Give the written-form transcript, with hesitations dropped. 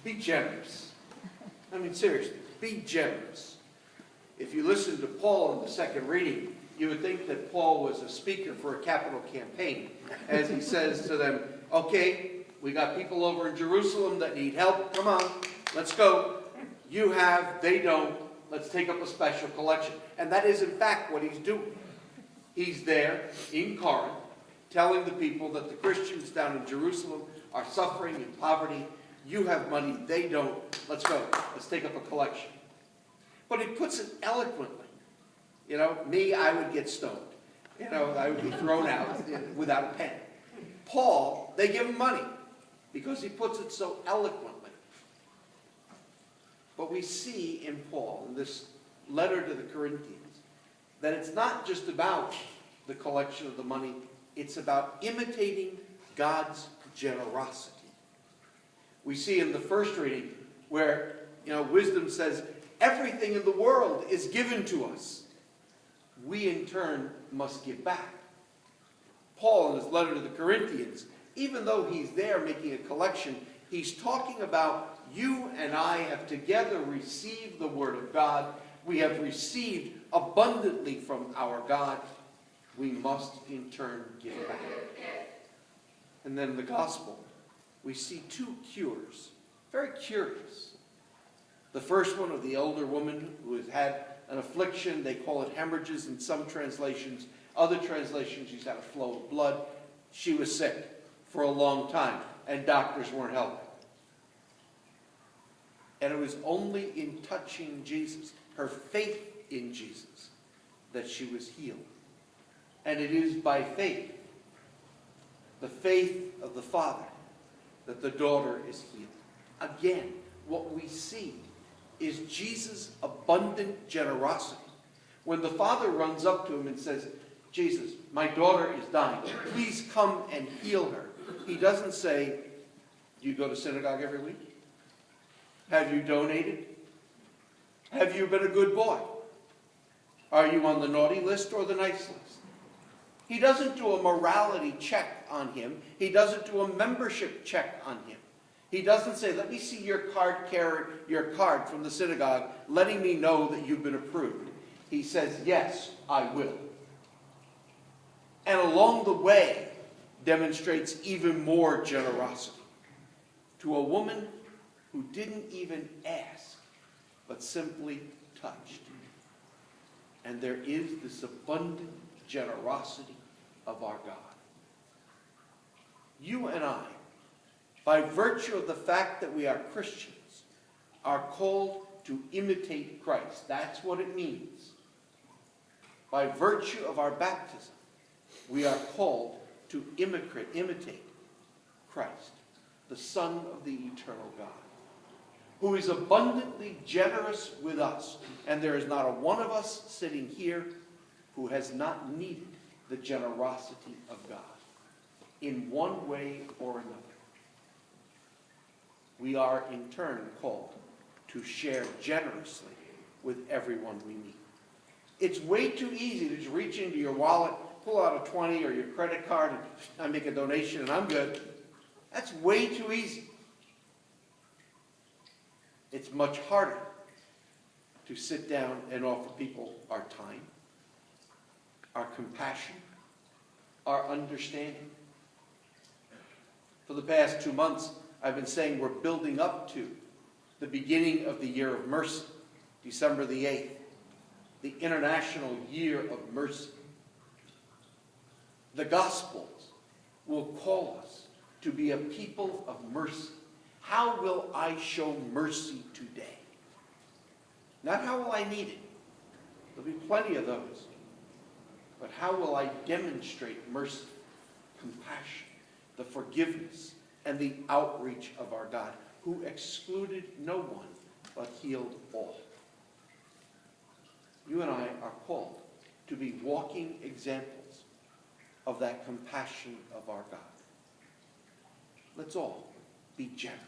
Be generous. I mean, seriously, be generous. If you listen to Paul in the second reading, you would think that Paul was a speaker for a capital campaign, as he says to them, okay, we got people over in Jerusalem that need help. Come on, let's go. You have, they don't. Let's take up a special collection. And that is, in fact, what he's doing. He's there in Corinth, telling the people that the Christians down in Jerusalem are suffering in poverty. You have money, they don't. Let's go. Let's take up a collection. But he puts it eloquently. You know, me, I would get stoned. You know, I would be thrown out without a pen. Paul, they give him money because he puts it so eloquently. But we see in Paul, in this letter to the Corinthians, that it's not just about the collection of the money, it's about imitating God's generosity. We see in the first reading where, wisdom says, everything in the world is given to us. We in turn must give back. Paul, in his letter to the Corinthians, even though he's there making a collection, he's talking about you and I have together received the Word of God. We have received abundantly from our God. We must in turn give back. And then in the gospel, we see two cures. Very curious. The first one of the elder woman who has had an affliction. They call it hemorrhages in some translations. Other translations, she's had a flow of blood. She was sick for a long time, and doctors weren't helping. And it was only in touching Jesus, her faith in Jesus, that she was healed. And it is by faith, the faith of the Father, that the daughter is healed. Again, what we see is Jesus' abundant generosity. When the Father runs up to him and says, Jesus, my daughter is dying. Please come and heal her. He doesn't say, do you go to synagogue every week? Have you donated? Have you been a good boy? Are you on the naughty list or the nice list? He doesn't do a morality check on him. He doesn't do a membership check on him. He doesn't say, let me see your card from the synagogue, letting me know that you've been approved. He says, yes, I will. And along the way, demonstrates even more generosity to a woman who didn't even ask, but simply touched. And there is this abundant generosity of our God. You and I, by virtue of the fact that we are Christians, are called to imitate Christ. That's what it means. By virtue of our baptism, we are called to imitate Christ, the Son of the eternal God, who is abundantly generous with us. And there is not a one of us sitting here who has not needed the generosity of God in one way or another. We are in turn called to share generously with everyone we meet. It's way too easy to just reach into your wallet, pull out a 20 or your credit card, and I make a donation and I'm good. That's way too easy. It's much harder to sit down and offer people our time, our compassion, our understanding. For the past 2 months, I've been saying we're building up to the beginning of the Year of Mercy, December the 8th, the International Year of Mercy. The Gospels will call us to be a people of mercy. How will I show mercy today? Not how will I need it. There'll be plenty of those. But how will I demonstrate mercy, compassion, the forgiveness, and the outreach of our God, who excluded no one but healed all? You and I are called to be walking examples of that compassion of our God. Let's all be generous.